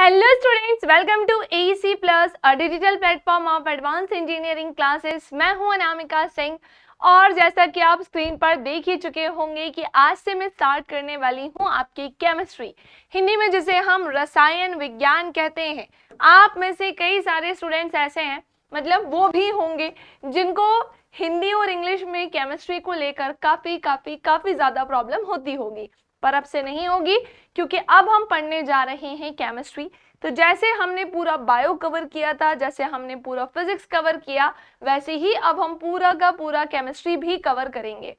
Hello students, welcome to AEC plus, a digital platform of advance engineering classes. मैं हूं अनामिका सिंह और जैसा कि आप स्क्रीन पर देख ही चुके होंगे कि आज से मैं स्टार्ट करने वाली हूं आपकी केमिस्ट्री, हिंदी में जिसे हम रसायन विज्ञान कहते हैं। आप में से कई सारे स्टूडेंट्स ऐसे हैं, मतलब वो भी होंगे जिनको हिंदी और इंग्लिश में केमिस्ट्री को लेकर काफी ज्यादा प्रॉब्लम होती होगी, पर अब से नहीं होगी क्योंकि अब हम पढ़ने जा रहे हैं केमिस्ट्री। तो जैसे हमने पूरा बायो कवर किया था, जैसे हमने पूरा फिजिक्स कवर किया, वैसे ही अब हम पूरा का पूरा केमिस्ट्री भी कवर करेंगे।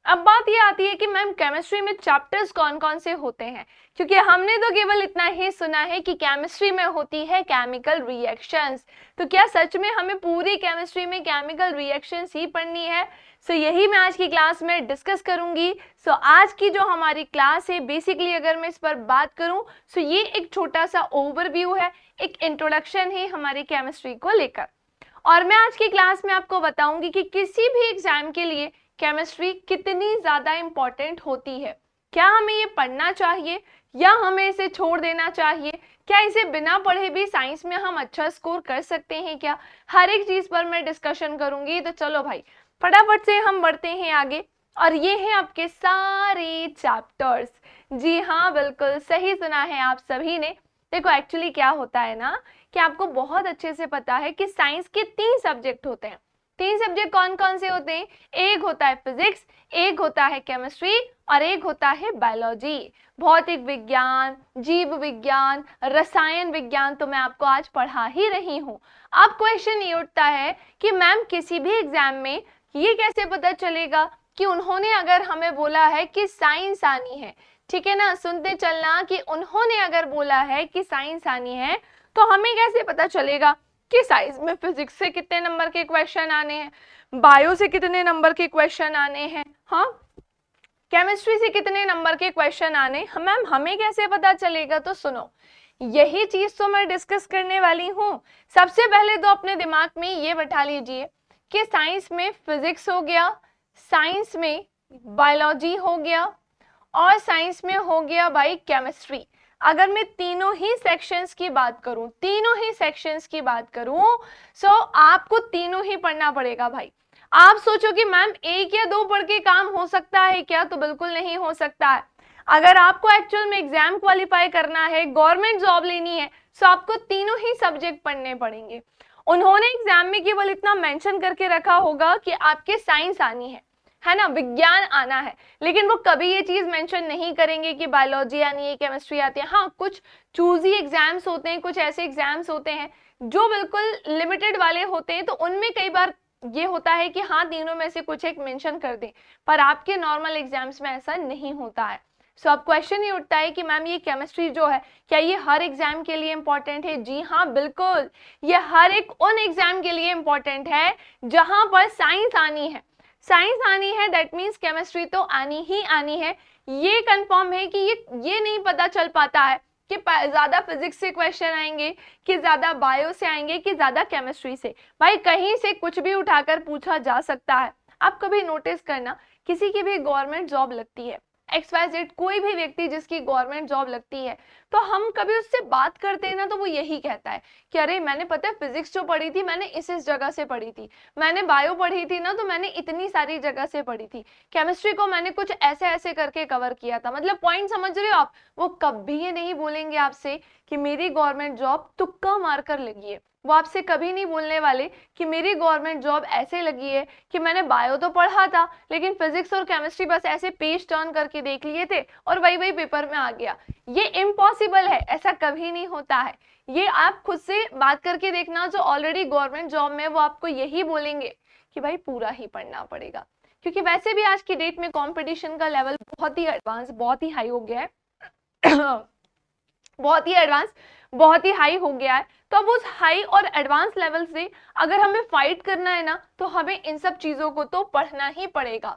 अब बात ये आती है कि मैम केमिस्ट्री में चैप्टर्स कौन कौन से होते हैं, क्योंकि हमने तो केवल इतना ही सुना है कि केमिस्ट्री में होती है केमिकल रिएक्शंस। तो क्या सच में हमें पूरी केमिस्ट्री में केमिकल रिएक्शंस ही पढ़नी है? यही मैं आज की क्लास में डिस्कस करूंगी। आज की जो हमारी क्लास है, बेसिकली अगर मैं इस पर बात करूं ये एक छोटा सा ओवरव्यू है, एक इंट्रोडक्शन है हमारी केमिस्ट्री को लेकर। और मैं आज की क्लास में आपको बताऊंगी कि किसी भी एग्जाम के लिए केमिस्ट्री कितनी ज्यादा इंपॉर्टेंट होती है, क्या हमें ये पढ़ना चाहिए या हमें इसे छोड़ देना चाहिए, क्या इसे बिना पढ़े भी साइंस में हम अच्छा स्कोर कर सकते हैं क्या, हर एक चीज पर मैं डिस्कशन करूंगी। तो चलो भाई फटाफट से हम बढ़ते हैं आगे। और ये हैं आपके सारे चैप्टर्स। जी हाँ, बिल्कुल सही सुना है आप सभी ने। देखो एक्चुअली क्या होता है ना कि आपको बहुत अच्छे से पता है कि साइंस के 3 सब्जेक्ट होते हैं। 3 सब्जेक्ट कौन कौन से होते हैं? एक होता है फिजिक्स, एक होता है केमिस्ट्री और एक होता है बायोलॉजी। भौतिक विज्ञान, जीव विज्ञान, रसायन विज्ञान तो मैं आपको आज पढ़ा ही रही हूँ। अब क्वेश्चन ये उठता है कि मैम किसी भी एग्जाम में ये कैसे पता चलेगा कि उन्होंने अगर हमें बोला है कि साइंस आनी है, ठीक है ना, सुनते चलना कि उन्होंने अगर बोला है कि साइंस आनी है तो हमें कैसे पता चलेगा कि साइंस में फिजिक्स से कितने नंबर के क्वेश्चन आने हैं, बायो से कितने नंबर के क्वेश्चन आने हैं, हाँ केमिस्ट्री से कितने नंबर के क्वेश्चन आने, मैम हमें कैसे पता चलेगा? तो सुनो, यही चीज तो मैं डिस्कस करने वाली हूँ। सबसे पहले तो अपने दिमाग में ये बैठा लीजिए कि साइंस में फिजिक्स हो गया, साइंस में बायोलॉजी हो गया और साइंस में हो गया भाई केमिस्ट्री। अगर मैं तीनों ही सेक्शंस की बात करूं सो आपको तीनों ही पढ़ना पड़ेगा भाई। आप सोचो कि मैम 1 या 2 पढ़ के काम हो सकता है क्या? तो बिल्कुल नहीं हो सकता है। अगर आपको एक्चुअल में एग्जाम क्वालिफाई करना है, गवर्नमेंट जॉब लेनी है, तो आपको तीनों ही सब्जेक्ट पढ़ने पड़ेंगे। उन्होंने एग्जाम में केवल इतना मेंशन करके रखा होगा कि आपके साइंस आनी है ना, विज्ञान आना है, लेकिन वो कभी ये चीज मेंशन नहीं करेंगे कि बायोलॉजी आनी है, केमिस्ट्री आती है। हाँ, कुछ चूजी एग्जाम्स होते हैं, कुछ ऐसे एग्जाम्स होते हैं जो बिल्कुल लिमिटेड वाले होते हैं, तो उनमें कई बार ये होता है कि हाँ तीनों में से कुछ एक मेंशन कर दें, पर आपके नॉर्मल एग्जाम्स में ऐसा नहीं होता है। अब क्वेश्चन ये उठता है कि मैम ये केमिस्ट्री जो है, क्या ये हर एग्जाम के लिए इंपॉर्टेंट है? जी हाँ बिल्कुल, ये हर एक उन एग्जाम के लिए इंपॉर्टेंट है जहां पर साइंस आनी है। साइंस आनी है दैट मीन्स केमिस्ट्री तो आनी ही आनी है। ये कंफर्म है कि ये नहीं पता चल पाता है कि ज्यादा फिजिक्स से क्वेश्चन आएंगे, कि ज्यादा बायो से आएंगे, कि ज्यादा केमिस्ट्री से। भाई कहीं से कुछ भी उठाकर पूछा जा सकता है। आप कभी नोटिस करना, किसी की भी गवर्नमेंट जॉब लगती है, XYZ कोई भी व्यक्ति जिसकी गवर्नमेंट जॉब लगती है, तो हम कभी उससे बात करते हैं ना, तो वो यही कहता है कि अरे मैंने पता है फिजिक्स जो पढ़ी थी मैंने इस जगह से पढ़ी थी, मैंने बायो पढ़ी थी ना तो मैंने इतनी सारी जगह से पढ़ी थी, केमिस्ट्री को मैंने कुछ ऐसे ऐसे करके कवर किया था। मतलब पॉइंट समझ रहे हो आप? वो कभी ये नहीं बोलेंगे आपसे कि मेरी गवर्नमेंट जॉब तुक्का मारकर लगी है। वो आपसे कभी नहीं बोलने वाले कि मेरी गवर्नमेंट जॉब ऐसे लगी है कि मैंने बायो तो पढ़ा था लेकिन फिजिक्स और केमिस्ट्री बस ऐसे पेज टर्न करके देख लिए थे और वही पेपर में आ गया। ये इम्पॉसिबल है, ऐसा कभी नहीं होता है। ये आप खुद से बात करके देखना, जो ऑलरेडी गवर्नमेंट जॉब में, वो आपको यही बोलेंगे कि भाई पूरा ही पढ़ना पड़ेगा, क्योंकि वैसे भी आज की डेट में कंपटीशन का लेवल बहुत ही एडवांस, बहुत ही हाई हो गया है बहुत ही एडवांस, बहुत ही हाई हो गया है। तो अब उस हाई और एडवांस लेवल से अगर हमें फाइट करना है ना, तो हमें इन सब चीजों को तो पढ़ना ही पड़ेगा।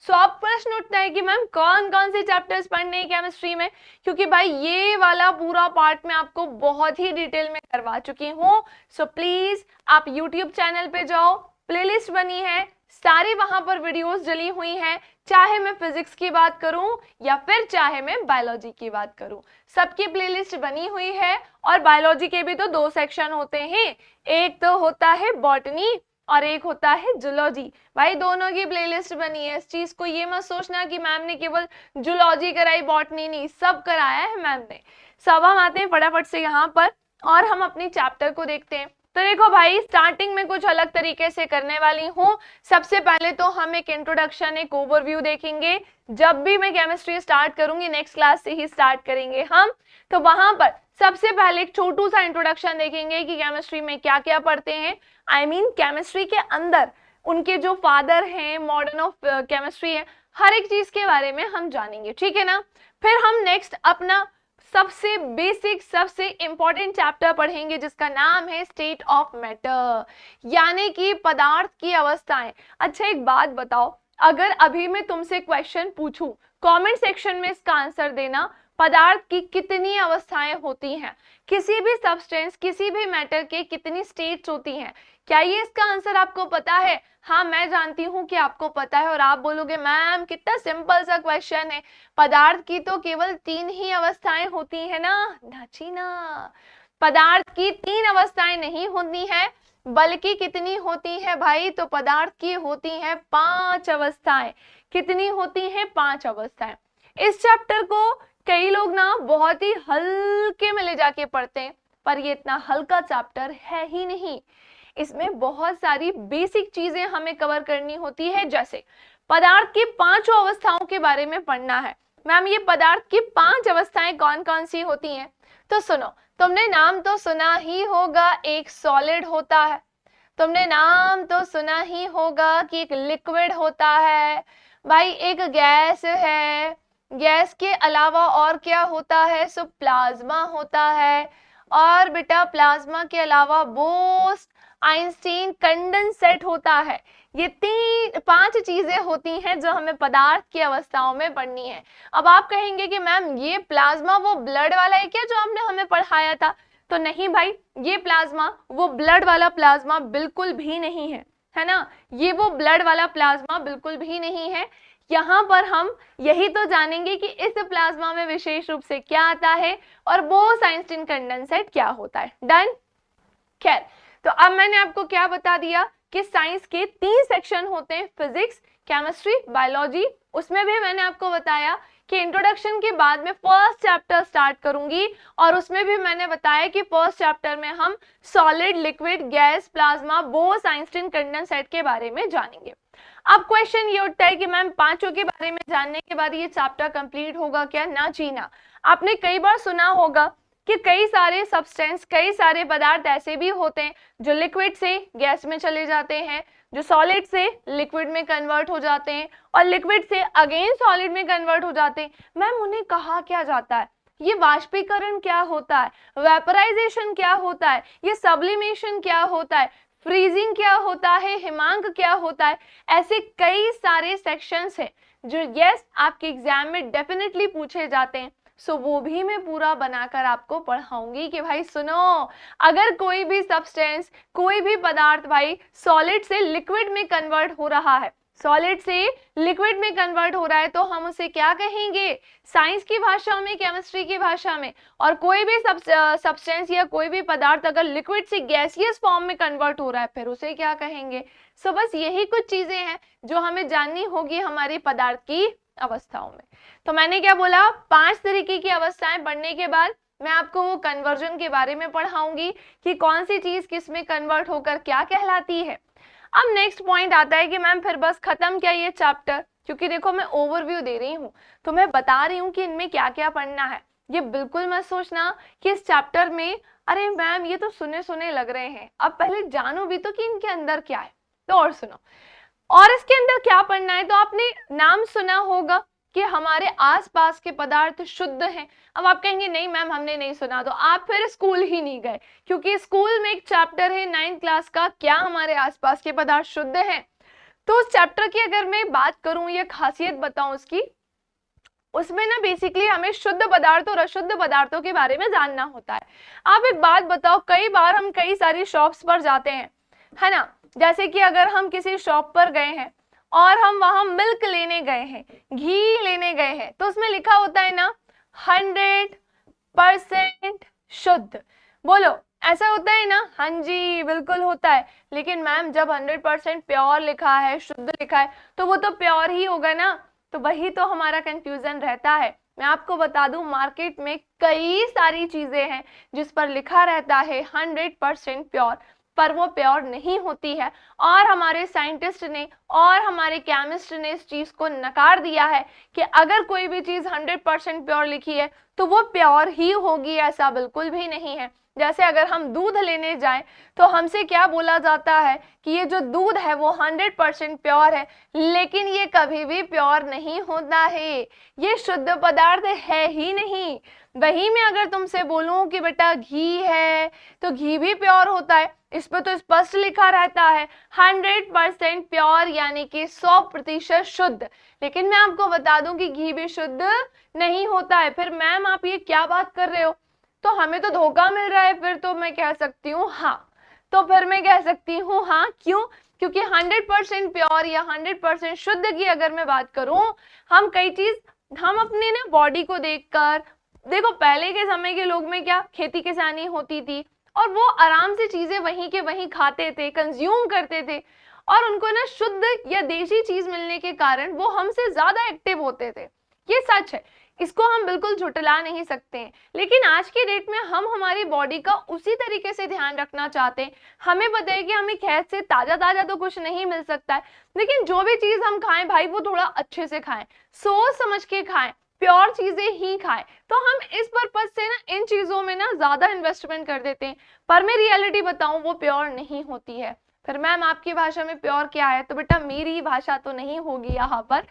अब प्रश्न उठता है कि मैम कौन कौन से चैप्टर्स पढ़ने हैं केमिस्ट्री में, क्योंकि भाई ये वाला पूरा पार्ट मैं आपको बहुत ही डिटेल में करवा चुकी हूँ। प्लीज आप यूट्यूब चैनल पे जाओ, प्लेलिस्ट बनी है, सारी वहां पर वीडियोस डली हुई हैं, चाहे मैं फिजिक्स की बात करूं या फिर चाहे मैं बायोलॉजी की बात करूं, सबकी प्लेलिस्ट बनी हुई है। और बायोलॉजी के भी तो 2 सेक्शन होते हैं, एक तो होता है बॉटनी और एक होता है जूलॉजी। भाई दोनों की प्लेलिस्ट बनी है। इस चीज को ये मत सोचना कि मैम ने केवल जूलॉजी कराई, बॉटनी नहीं, सब कराया है मैम ने। सब हम आते हैं फटाफट से यहाँ पर और हम अपनी चैप्टर को देखते हैं। तो देखो भाई, स्टार्टिंग में कुछ अलग तरीके से करने वाली हूँ। सबसे पहले तो हम एक इंट्रोडक्शन, एक ओवरव्यू देखेंगे। जब भी मैं केमिस्ट्री स्टार्ट करूंगी, नेक्स्ट क्लास से ही स्टार्ट करेंगे हम, तो वहां पर सबसे पहले एक छोटू सा इंट्रोडक्शन देखेंगे कि केमिस्ट्री में क्या क्या पढ़ते हैं। आई मीन केमिस्ट्री के अंदर उनके जो फादर हैं, मॉडर्न ऑफ केमिस्ट्री है, हर एक चीज के बारे में हम जानेंगे, ठीक है ना। फिर हम नेक्स्ट अपना सबसे बेसिक, सबसे इंपॉर्टेंट चैप्टर पढ़ेंगे जिसका नाम है स्टेट ऑफ मैटर, यानी कि पदार्थ की अवस्थाएं। अच्छा एक बात बताओ, अगर अभी मैं तुमसे क्वेश्चन पूछूं, कमेंट सेक्शन में इसका आंसर देना, पदार्थ की कितनी अवस्थाएं होती हैं, किसी भी सब्सटेंस, किसी भी मैटर के कितनी स्टेट्स होती हैं, क्या ये इसका आंसर आपको पता है? हाँ मैं जानती हूँ कि आपको पता है और आप बोलोगे मैम कितना सिंपल सा क्वेश्चन है, पदार्थ की तो केवल 3 ही अवस्थाएं होती है ना। नाची ना, पदार्थ की 3 अवस्थाएं नहीं होती है, बल्कि कितनी होती है भाई, तो पदार्थ की होती है 5 अवस्थाएं। कितनी होती है? 5 अवस्थाएं। इस चैप्टर को कई लोग ना बहुत ही हल्के में ले जाके पढ़ते हैं, पर ये इतना हल्का चैप्टर है ही नहीं। इसमें बहुत सारी बेसिक चीजें हमें कवर करनी होती है, जैसे पदार्थ की 5 अवस्थाओं के बारे में पढ़ना है। मैम ये पदार्थ की 5 अवस्थाएं कौन कौन सी होती हैं? तो सुनो, तुमने नाम तो सुना ही होगा, एक सॉलिड होता है, तुमने नाम तो सुना ही होगा कि एक लिक्विड होता है, भाई एक गैस है, गैस के अलावा और क्या होता है? सो प्लाज्मा होता है, और बेटा प्लाज्मा के अलावा बोस आइंस्टीन कंडेंसेट होता है। ये 5 चीजें होती हैं जो हमें पदार्थ की अवस्थाओं में पढ़नी है। अब आप कहेंगे कि मैम ये प्लाज्मा वो ब्लड वाला है क्या जो आपने हमें पढ़ाया था? तो नहीं भाई, ये प्लाज्मा वो ब्लड वाला प्लाज्मा बिल्कुल भी नहीं है ना, ये वो ब्लड वाला प्लाज्मा बिल्कुल भी नहीं है। यहाँ पर हम यही तो जानेंगे कि इस प्लाज्मा में विशेष रूप से क्या आता है और बोस आइंस्टीन कंडेंसेट क्या होता है। डन। खैर, तो अब मैंने आपको क्या बता दिया कि साइंस के 3 सेक्शन होते हैं, फिजिक्स, केमिस्ट्री, बायोलॉजी। उसमें भी मैंने आपको बताया कि इंट्रोडक्शन के बाद में फर्स्ट चैप्टर स्टार्ट करूंगी, और उसमें भी मैंने बताया कि फर्स्ट चैप्टर में हम solid, liquid, gas, plasma, Bose Einstein condensate के बारे में जानेंगे। अब क्वेश्चन ये उठता है कि मैम 5 के बारे में जानने के बाद ये चैप्टर कंप्लीट होगा क्या? ना जी ना। आपने कई बार सुना होगा कि कई सारे सब्सटेंस, कई सारे पदार्थ ऐसे भी होते हैं जो लिक्विड से गैस में चले जाते हैं, जो सॉलिड से लिक्विड में कन्वर्ट हो जाते हैं, और लिक्विड से अगेन सॉलिड में कन्वर्ट हो जाते हैं। मैम उन्हें कहा क्या जाता है? ये वाष्पीकरण क्या होता है, वेपराइजेशन क्या होता है, ये सब्लिमेशन क्या होता है, फ्रीजिंग क्या होता है, हिमांक क्या होता है। ऐसे कई सारे सेक्शंस हैं जो यस आपके एग्जाम में डेफिनेटली पूछे जाते हैं। सो वो भी मैं पूरा बनाकर आपको पढ़ाऊंगी कि भाई सुनो, अगर कोई भी सब्सटेंस, कोई भी पदार्थ भाई सॉलिड से लिक्विड में कन्वर्ट हो रहा है, सॉलिड से लिक्विड में कन्वर्ट हो रहा है, तो हम उसे क्या कहेंगे साइंस की भाषा में, केमिस्ट्री की भाषा में। और कोई भी सब्सटेंस या कोई भी पदार्थ अगर लिक्विड से गैसियस फॉर्म में कन्वर्ट हो रहा है, फिर उसे क्या कहेंगे। सो बस यही कुछ चीजें हैं जो हमें जाननी होगी हमारे पदार्थ की अवस्थाओं में। तो मैंने क्या बोला, 5 तरीके की अवस्थाएं पढ़ने के बाद मैं आपको वो कन्वर्जन के बारे में पढ़ाऊंगी कि कौन सी चीज किस में कन्वर्ट होकर क्या कहलाती है। अब नेक्स्ट पॉइंट आता है कि मैम फिर बस खत्म क्या ये चैप्टर? क्योंकि देखो मैं ओवरव्यू दे रही हूँ, तो मैं बता रही हूँ कि इनमें क्या क्या पढ़ना है। ये बिल्कुल मत सोचना कि इस चैप्टर में अरे मैम ये तो सुने सुने लग रहे हैं, अब पहले जानो भी तो कि इनके अंदर क्या है। तो और सुनो, और इसके अंदर क्या पढ़ना है। तो आपने नाम सुना होगा कि हमारे आसपास के पदार्थ शुद्ध हैं। अब आप कहेंगे नहीं मैम हमने नहीं सुना, तो आप फिर स्कूल ही नहीं गए, क्योंकि स्कूल में एक चैप्टर है 9th क्लास का, क्या हमारे आसपास के पदार्थ शुद्ध हैं। तो उस चैप्टर की अगर मैं बात करूं या खासियत बताऊं उसकी, उसमें ना बेसिकली हमें शुद्ध पदार्थ और अशुद्ध पदार्थों के बारे में जानना होता है। आप एक बात बताओ, कई बार हम कई सारी शॉप्स पर जाते हैं, है ना, जैसे कि अगर हम किसी शॉप पर गए हैं और हम वहां मिल्क लेने गए हैं, घी लेने गए हैं, तो उसमें लिखा होता है ना 100% शुद्ध। बोलो ऐसा होता है ना? हाँ जी बिल्कुल होता है। लेकिन मैम जब 100% प्योर लिखा है, शुद्ध लिखा है, तो वो तो प्योर ही होगा ना। तो वही तो हमारा कंफ्यूजन रहता है। मैं आपको बता दूं मार्केट में कई सारी चीजें हैं जिस पर लिखा रहता है 100% प्योर, पर वो प्योर नहीं होती है। और हमारे साइंटिस्ट ने और हमारे केमिस्ट ने इस चीज को नकार दिया है कि अगर कोई भी चीज 100% प्योर लिखी है तो वो प्योर ही होगी, ऐसा बिल्कुल भी नहीं है। जैसे अगर हम दूध लेने जाएं तो हमसे क्या बोला जाता है कि ये जो दूध है वो 100% प्योर है, लेकिन ये कभी भी प्योर नहीं होता है, ये शुद्ध पदार्थ है ही नहीं। वही मैं अगर तुमसे बोलूं कि बेटा घी है तो घी भी प्योर होता है, इस पर तो स्पष्ट लिखा रहता है 100% प्योर यानी कि 100% शुद्ध। लेकिन मैं आपको बता दूं कि घी भी शुद्ध नहीं होता है। फिर मैम आप ये क्या बात कर रहे हो, तो हमें तो धोखा मिल रहा है। फिर तो मैं कह सकती हूँ हाँ, तो फिर मैं कह सकती हूँ हाँ। क्यों? क्योंकि 100% प्योर या 100% शुद्ध की अगर मैं बात करूं, हम कई चीज हम अपने ना बॉडी को देखकर, देखो पहले के समय के लोग में क्या खेती किसानी होती थी और वो आराम से चीजें वहीं के वहीं खाते थे, कंज्यूम करते थे, और उनको ना शुद्ध या देशी चीज मिलने के कारण वो हमसे ज्यादा एक्टिव होते थे। ये सच है, इसको हम बिल्कुल झुटला नहीं सकते हैं। लेकिन आज की डेट में हम हमारी बॉडी का उसी तरीके से ध्यान रखना चाहते हैं। हमें पता है कि हमें खेत से ताजा ताजा तो कुछ नहीं मिल सकता है, लेकिन जो भी चीज हम खाएं भाई वो थोड़ा अच्छे से खाएं, सोच समझ के खाएं, प्योर चीजें ही खाएं। तो हम इस पर्पज से ना इन चीजों में ना ज्यादा इन्वेस्टमेंट कर देते हैं, पर मैं रियलिटी बताऊं वो प्योर नहीं होती है। फिर मैम आपकी भाषा में प्योर क्या है? तो बेटा मेरी भाषा तो नहीं होगी यहाँ पर,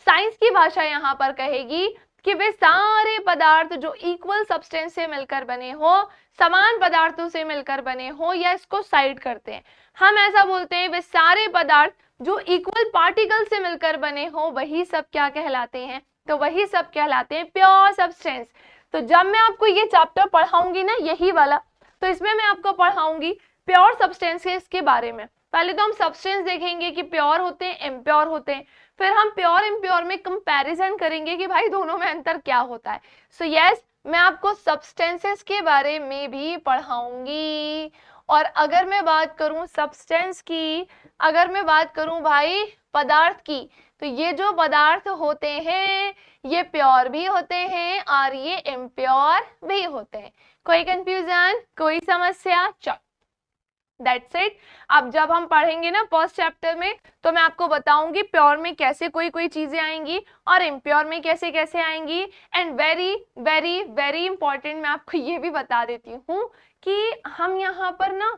साइंस की भाषा यहाँ पर कहेगी कि वे सारे पदार्थ जो इक्वल सब्सटेंस से मिलकर बने हो, समान पदार्थों से मिलकर बने हो, या इसको साइड करते हैं, हम ऐसा बोलते हैं वे सारे पदार्थ जो इक्वल पार्टिकल से मिलकर बने हो, वही सब क्या कहलाते हैं? तो वही सब कहलाते हैं प्योर सब्सटेंस। तो जब मैं आपको ये चैप्टर पढ़ाऊंगी ना, यही वाला, तो इसमें मैं आपको पढ़ाऊंगी प्योर सब्सटेंसेस के बारे में। पहले तो हम सब्सटेंस देखेंगे कि प्योर होते हैं, इम्प्योर होते हैं, फिर हम प्योर इम्प्योर में कंपैरिजन करेंगे कि भाई दोनों में अंतर क्या होता है। सो यस, मैं आपको सब्सटेंसेस के बारे में भी पढ़ाऊंगी। और अगर मैं बात करूं सब्सटेंस की, अगर मैं बात करूं भाई पदार्थ की, तो ये जो पदार्थ होते हैं ये प्योर भी होते हैं और ये इम्प्योर भी होते हैं। कोई कंफ्यूजन, कोई समस्या? चल दैट्स इट। अब जब हम पढ़ेंगे ना फर्स्ट चैप्टर में, तो मैं आपको बताऊंगी प्योर में कैसे कोई कोई चीजें आएंगी और इम्प्योर में कैसे कैसे आएंगी। And very very very important मैं आपको ये भी बता देती हूँ कि हम यहाँ पर ना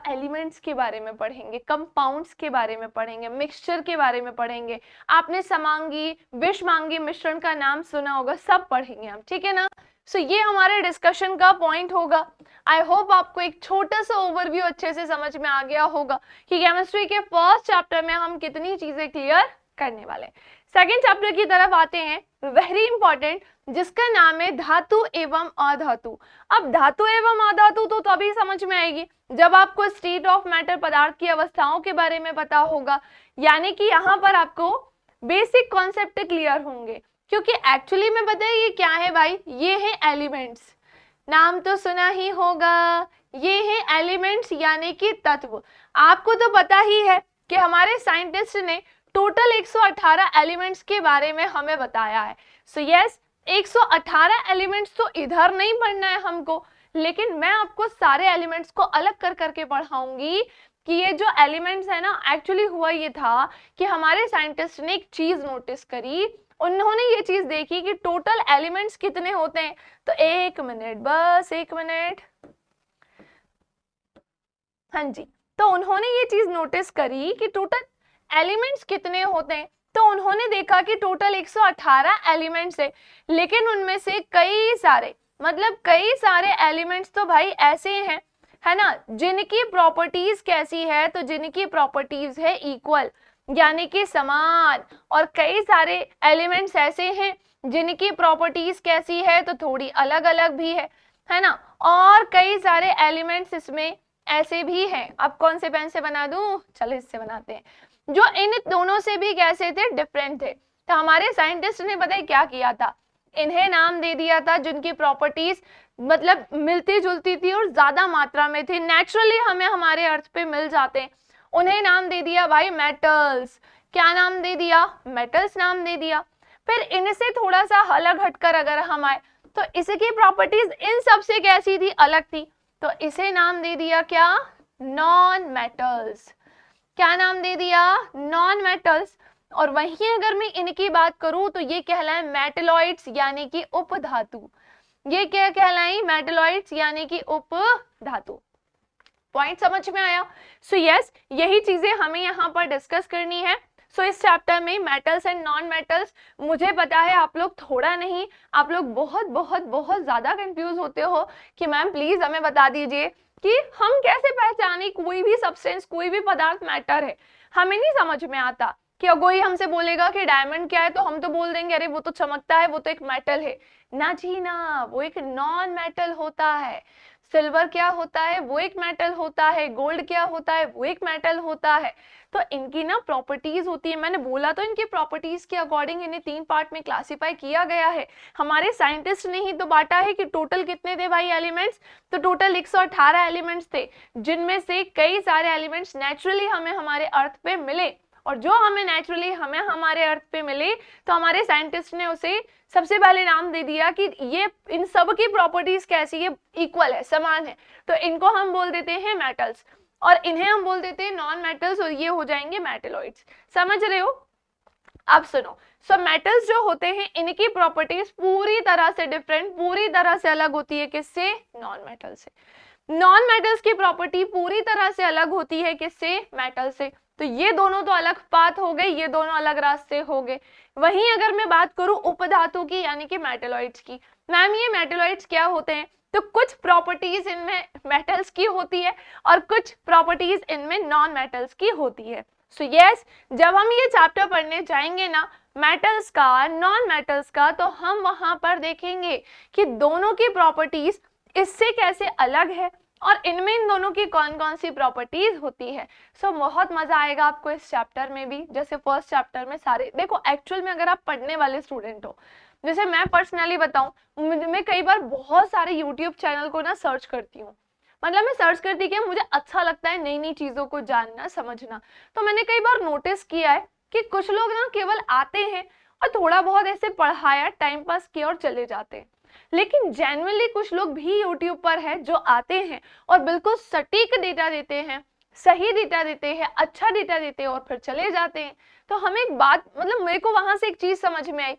एलिमेंट्स के बारे में पढ़ेंगे, कंपाउंड्स के बारे में पढ़ेंगे, मिक्सचर के बारे में पढ़ेंगे। आपने समांगी, विषमांगी मिश्रण का नाम सुना होगा, सब पढ़ेंगे हम, ठीक है ना। सो ये हमारे डिस्कशन का पॉइंट होगा। आई होप आपको एक छोटा सा ओवरव्यू अच्छे से समझ में आ गया होगा कि केमिस्ट्री के फर्स्ट चैप्टर में हम कितनी चीजें क्लियर करने वाले हैं। सेकेंड चैप्टर की तरफ आते हैं, वेरी इंपॉर्टेंट, जिसका नाम है धातु एवं अधातु। अब धातु एवं अधातु तो तभी समझ में आएगी जब आपको स्टेट ऑफ मैटर पदार्थ की अवस्थाओं के बारे में पता होगा, यानी कि यहाँ पर आपको बेसिक कॉन्सेप्ट क्लियर होंगे। क्योंकि एक्चुअली में पता है ये क्या है भाई, ये है एलिमेंट्स, नाम तो सुना ही होगा, ये है एलिमेंट्स यानी कि तत्व। आपको तो पता ही है कि हमारे साइंटिस्ट ने टोटल 118 एलिमेंट्स के बारे में हमें बताया है। सो यस, 118 एलिमेंट्स तो इधर नहीं पढ़ना है हमको, लेकिन मैं आपको सारे एलिमेंट्स को अलग कर करके पढ़ाऊंगी कि ये जो एलिमेंट्स है ना, एक्चुअली हुआ ये था कि हमारे साइंटिस्ट ने एक चीज नोटिस करी, उन्होंने ये चीज देखी कि टोटल एलिमेंट्स कितने होते हैं। तो एक मिनट, बस एक मिनट, हाँ जी, तो उन्होंने ये चीज नोटिस करी कि टोटल एलिमेंट्स कितने होते हैं। तो उन्होंने देखा कि टोटल 118 एलिमेंट्स है, लेकिन उनमें से कई सारे, मतलब कई सारे एलिमेंट्स तो भाई ऐसे हैं, है ना, जिनकी प्रॉपर्टीज कैसी है, तो जिनकी प्रॉपर्टीज है इक्वल यानी कि समान, और कई सारे एलिमेंट्स ऐसे हैं जिनकी प्रॉपर्टीज कैसी है, तो थोड़ी अलग अलग भी है ना, और कई सारे एलिमेंट्स इसमें ऐसे भी हैं। अब कौन से पेन से बना दूं? चलो इससे बनाते हैं। जो इन दोनों से भी कैसे थे, डिफरेंट थे। तो हमारे साइंटिस्ट ने पता है क्या किया था, इन्हें नाम दे दिया था जिनकी प्रॉपर्टीज मतलब मिलती जुलती थी और ज्यादा मात्रा में थी, नेचुरली हमें हमारे अर्थ पे मिल जाते हैं, उन्हें नाम दे दिया भाई मेटल्स। क्या नाम दे दिया, मेटल्स नाम दे दिया। फिर इनसे थोड़ा सा अलग हटकर अगर हम आए तो इसकी प्रॉपर्टीज इन सब से कैसी थी, अलग थी, तो इसे नाम दे दिया क्या, नॉन मेटल्स। क्या नाम दे दिया, नॉन मेटल्स। और वहीं अगर मैं इनकी बात करूं तो ये कहलाए मेटलॉइड्स यानी कि उपधातु। ये क्या कहलाई, मेटलॉइड्स यानी कि उपधातु। पॉइंट समझ में आया। सो यस, यही चीजें हमें यहाँ पर डिस्कस करनी है। सो इस चैप्टर में मेटल्स एंड नॉन मेटल्स, मुझे पता है आप लोग थोड़ा नहीं, आप लोग बहुत बहुत बहुत ज्यादा कंफ्यूज होते हो कि मैम प्लीज हमें बता दीजिए कि हम कैसे पहचाने कोई भी सब्सटेंस, कोई भी पदार्थ मैटर है। हमें नहीं समझ में आता कि कोई हमसे बोलेगा कि डायमंड क्या है तो हम तो बोल देंगे अरे वो तो चमकता है, वो तो एक मेटल है। ना जी ना, वो एक नॉन मेटल होता है। सिल्वर क्या होता है, वो एक मेटल होता है। गोल्ड क्या होता है, वो एक मेटल होता है। तो इनकी ना प्रॉपर्टीज होती है, मैंने बोला तो इनकी प्रॉपर्टीज के अकॉर्डिंग इन्हें 3 पार्ट में क्लासिफाई किया गया है। हमारे साइंटिस्ट ने ही तो बांटा है कि टोटल कितने थे भाई एलिमेंट्स, तो टोटल 118 एलिमेंट्स थे, जिनमें से कई सारे एलिमेंट्स नेचुरली हमें हमारे अर्थ पे मिले। और जो हमें नेचुरली हमें हमारे अर्थ पे मिले तो हमारे साइंटिस्ट ने उसे सबसे पहले नाम दे दिया कि ये इन सब की प्रॉपर्टीज कैसी है, इक्वल है, समान है, तो इनको हम बोल देते हैं मेटल्स और इन्हें हम बोल देते हैं नॉन मेटल्स और ये हो जाएंगे मेटलॉइड्स। समझ रहे हो। अब सुनो, सो मेटल्स जो होते हैं इनकी प्रॉपर्टीज पूरी तरह से डिफरेंट, पूरी तरह से अलग होती है किससे, नॉन मेटल से। नॉन मेटल्स की प्रॉपर्टी पूरी तरह से अलग होती है किससे, मेटल से। तो ये दोनों तो अलग पाथ हो गए, ये दोनों अलग रास्ते हो गए। वहीं अगर मैं बात करूं उपधातु की यानी कि मेटलॉइड्स की, मैम ये मेटलॉइड्स क्या होते हैं, तो कुछ प्रॉपर्टीज इनमें मेटल्स की होती है और कुछ प्रॉपर्टीज इनमें नॉन मेटल्स की होती है। सो यस, जब हम ये चैप्टर पढ़ने जाएंगे ना मेटल्स का, नॉन मेटल्स का, तो हम वहां पर देखेंगे कि दोनों की प्रॉपर्टीज इससे कैसे अलग है और इनमें इन दोनों की कौन कौन सी प्रॉपर्टीज होती है। सो बहुत मजा आएगा आपको इस चैप्टर में भी। जैसे फर्स्ट चैप्टर में सारे देखो, एक्चुअल में अगर आप पढ़ने वाले स्टूडेंट हो, जैसे मैं पर्सनली बताऊं, मैं कई बार बहुत सारे यूट्यूब चैनल को ना सर्च करती हूँ, मतलब मैं सर्च करती कि मुझे अच्छा लगता है नई नई चीजों को जानना समझना। तो मैंने कई बार नोटिस किया है कि कुछ लोग ना केवल आते हैं और थोड़ा बहुत ऐसे पढ़ाया, टाइम पास किया और चले जाते हैं, लेकिन जेन्युइनली कुछ लोग भी यूट्यूब पर है जो आते हैं और बिल्कुल सटीक डेटा देते हैं, सही डेटा देते हैं, अच्छा डेटा देते हैं और फिर चले जाते हैं। तो हमें एक बात, मतलब मेरे को वहां से एक चीज समझ में आई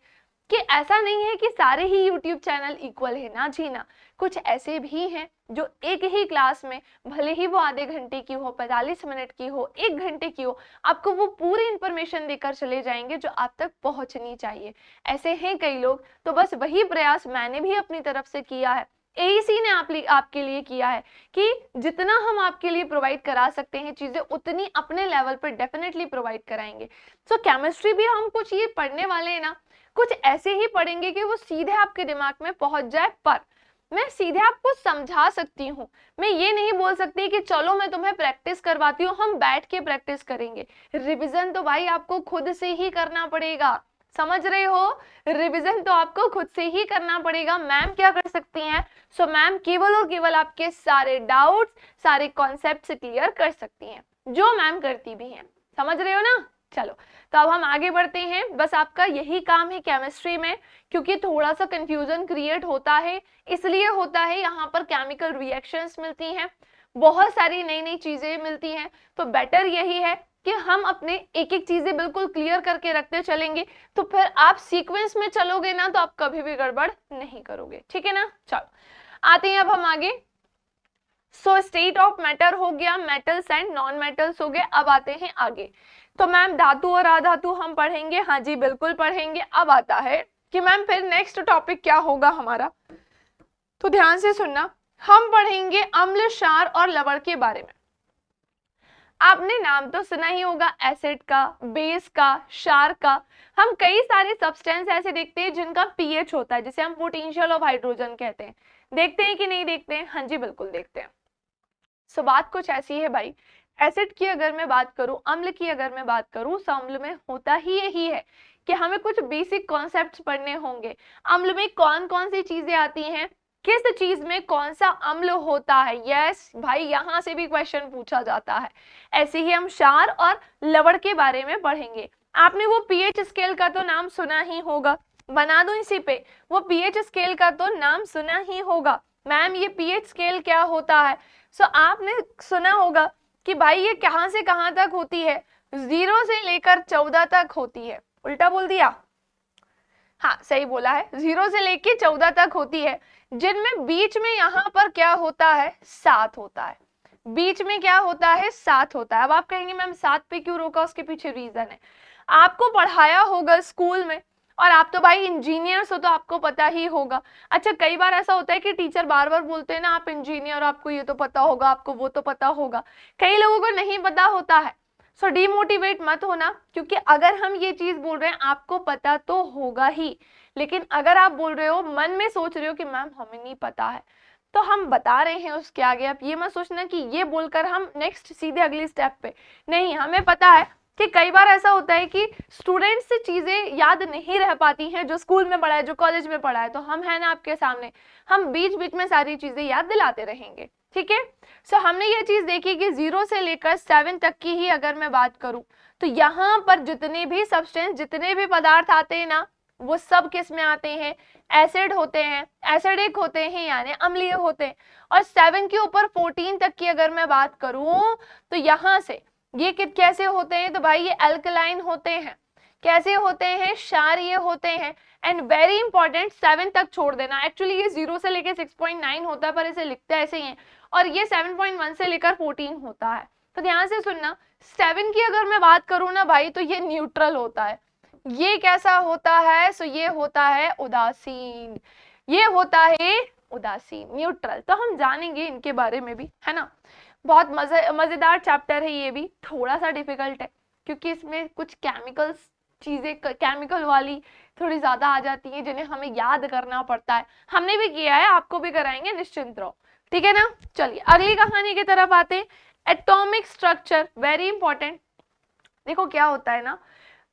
कि ऐसा नहीं है कि सारे ही YouTube चैनल इक्वल है, ना जी ना। कुछ ऐसे भी हैं जो एक ही क्लास में, भले ही वो आधे घंटे की हो, 45 मिनट की हो, 1 घंटे की हो, आपको वो पूरी इंफॉर्मेशन देकर चले जाएंगे जो आप तक पहुंचनी चाहिए। ऐसे हैं कई लोग। तो बस वही प्रयास मैंने भी अपनी तरफ से किया है, एईसी ने आपके लिए किया है कि जितना हम आपके लिए प्रोवाइड करा सकते हैं चीजें, उतनी अपने लेवल पर डेफिनेटली प्रोवाइड कराएंगे। सो केमिस्ट्री भी हम कुछ ये पढ़ने वाले हैं ना, कुछ ऐसे ही पढ़ेंगे कि वो सीधे आपके दिमाग में पहुंच जाए, पर मैं सीधे आपको समझा सकती हूँ। मैं ये नहीं बोल सकती कि चलो मैं तुम्हें प्रैक्टिस करवाती हूँ, हम बैठ के प्रैक्टिस करेंगे। रिवीजन तो भाई आपको खुद से ही करना पड़ेगा, समझ रहे हो। रिवीजन तो आपको खुद से ही करना पड़ेगा। मैम क्या कर सकती हैं, सो मैम केवल और केवल आपके सारे डाउट्स, सारे कॉन्सेप्ट्स क्लियर कर सकती हैं, जो मैम करती भी हैं। समझ रहे हो ना। चलो, तो अब हम आगे बढ़ते हैं। बस आपका यही काम है केमिस्ट्री में, क्योंकि थोड़ा सा कंफ्यूजन क्रिएट होता है, इसलिए होता है यहाँ पर केमिकल रिएक्शंस मिलती हैं, बहुत सारी नई नई चीजें मिलती हैं। तो बेटर यही है कि हम अपने एक एक चीजें बिल्कुल क्लियर करके रखते चलेंगे, तो फिर आप सीक्वेंस में चलोगे ना तो आप कभी भी गड़बड़ नहीं करोगे, ठीक है ना। चलो आते हैं अब हम आगे। सो स्टेट ऑफ मैटर हो गया, मेटल्स एंड नॉन मेटल्स हो गए। अब आते हैं आगे। तो मैम धातु और अधातु हम पढ़ेंगे, हाँ जी बिल्कुल पढ़ेंगे। अब आता है कि मैम फिर नेक्स्ट टॉपिक क्या होगा हमारा, तो ध्यान से सुनना। हम पढ़ेंगे अम्ल, क्षार और लवण के बारे में। आपने नाम तो सुना ही होगा एसिड का, बेस का, क्षार का। हम कई सारे सब्सटेंस ऐसे देखते हैं जिनका पीएच होता है, जिसे हम पोटेंशियल ऑफ हाइड्रोजन कहते हैं। देखते हैं कि नहीं देखते हैं, हाँ जी बिल्कुल देखते हैं। सो बात कुछ ऐसी है भाई, एसिड की अगर मैं बात करूं, अम्ल की अगर मैं बात करूं, उस अम्ल में होता ही यही है कि हमें कुछ बेसिक कॉन्सेप्ट्स पढ़ने होंगे। अम्ल में कौन कौन सी चीजें आती हैं, किस चीज में कौन सा अम्ल होता है। यस भाई, यहां से भी क्वेश्चन पूछा जाता है। ऐसे ही हम क्षार और लवण के बारे में पढ़ेंगे। आपने वो पीएच स्केल का तो नाम सुना ही होगा, बना दूं इसी पे, वो पीएच स्केल का तो नाम सुना ही होगा। मैम ये पीएच स्केल क्या होता है? सो आपने सुना होगा कि भाई ये कहां से कहां तक होती है, 0 से लेकर 14 तक होती है। उल्टा बोल दिया? हाँ सही बोला है, 0 से लेकर 14 तक होती है, जिनमें बीच में यहाँ पर क्या होता है, 7 होता है। बीच में क्या होता है, 7 होता है। अब आप कहेंगे मैम 7 पे क्यों रोका, उसके पीछे रीजन है। आपको पढ़ाया होगा स्कूल में, और आप तो भाई इंजीनियर्स हो तो आपको पता ही होगा। अच्छा कई बार ऐसा होता है कि टीचर बार बार बोलते हैं ना आप इंजीनियर, आपको ये तो पता होगा, आपको वो तो पता होगा। कई लोगों को नहीं पता होता है। सो डिमोटिवेट मत होना, क्योंकि अगर हम ये चीज बोल रहे हैं आपको पता तो होगा ही, लेकिन अगर आप बोल रहे हो, मन में सोच रहे हो कि मैम हमें नहीं पता है, तो हम बता रहे हैं उसके आगे। आप ये मत सोचना कि ये बोलकर हम नेक्स्ट सीधे अगली स्टेप पे नहीं। हमें पता है कि कई बार ऐसा होता है कि स्टूडेंट्स से चीजें याद नहीं रह पाती हैं, जो स्कूल में पढ़ा है, जो कॉलेज में पढ़ा है, तो हम है ना आपके सामने, हम बीच बीच में सारी चीजें याद दिलाते रहेंगे। ठीक है। सो हमने ये चीज देखी कि 0 से लेकर 7 तक की ही अगर मैं बात करूं, तो यहाँ पर जितने भी सब्सटेंस, जितने भी पदार्थ आते हैं ना, वो सब किस में आते हैं, एसिड होते हैं, एसिडिक होते हैं, यानी अम्लीय होते हैं। और 7 के ऊपर 14 तक की अगर मैं बात करूं, तो यहाँ से ये कैसे होते हैं, तो भाई ये अल्कलाइन होते हैं। कैसे होते हैं, क्षारीय होते हैं। एंड वेरी इंपॉर्टेंट, 7 तक छोड़ देना। एक्चुअली ये 0 से लेकर 6.9 होता है, पर इसे लिखते ऐसे ही है। और ये 7.1 से लेकर 14 होता है। तो ध्यान से सुनना, 7 की अगर मैं बात करूं ना भाई, तो ये न्यूट्रल होता है। ये कैसा होता है, सो ये होता है उदासीन, ये होता है उदासीन, न्यूट्रल। तो हम जानेंगे इनके बारे में भी, है ना। बहुत मजेदार चैप्टर है, ये भी थोड़ा सा डिफिकल्ट है, क्योंकि इसमें कुछ केमिकल्स चीजें, केमिकल वाली थोड़ी ज्यादा आ जाती हैं, जिन्हें हमें याद करना पड़ता है। हमने भी किया है, आपको भी कराएंगे, निश्चिंत रहो। ठीक है ना। चलिए अगली कहानी की तरफ आते हैं। Atomic structure, very important. देखो क्या होता है ना,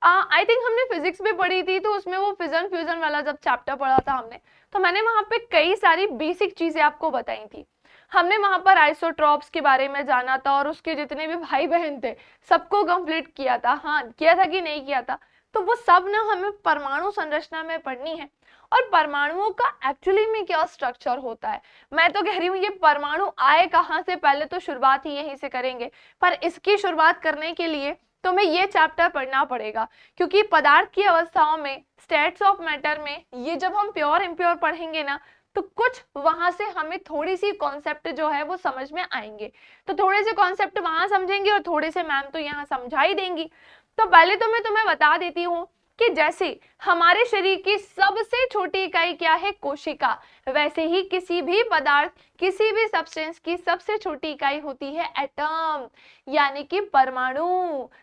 आई थिंक हमने फिजिक्स में पढ़ी थी, तो उसमें वो फिजन फ्यूजन वाला जब चैप्टर पढ़ा था हमने, तो मैंने वहां पे कई सारी बेसिक चीजें आपको बताई थी। हमने वहां पर आइसोट्रॉप्स के बारे में जाना था, और उसके जितने भी भाई बहन थे सबको कंप्लीट किया था। हाँ किया था कि नहीं किया था, तो वो सब ना हमें परमाणु संरचना में पढ़नी है। और परमाणुओं का एक्चुअली में क्या स्ट्रक्चर होता है, मैं तो कह रही हूँ ये परमाणु आए कहाँ से, पहले तो शुरुआत ही यहीं से करेंगे। पर इसकी शुरुआत करने के लिए तुम्हें ये चैप्टर पढ़ना पड़ेगा, क्योंकि पदार्थ की अवस्थाओं में, स्टेट्स ऑफ मैटर में, ये जब हम प्योर इम्प्योर पढ़ेंगे ना, तो कुछ वहां से हमें थोड़ी सी कॉन्सेप्ट जो है वो समझ में आएंगे। तो थोड़े से कॉन्सेप्ट वहां समझेंगे, और थोड़े से मैम तो यहाँ समझा ही देंगी। तो पहले तो मैं तुम्हें बता देती हूँ कि जैसे हमारे शरीर की सबसे छोटी इकाई क्या है, कोशिका, वैसे ही किसी भी पदार्थ, किसी भी सब्सटेंस की सबसे छोटी इकाई होती है एटम, यानी कि परमाणु।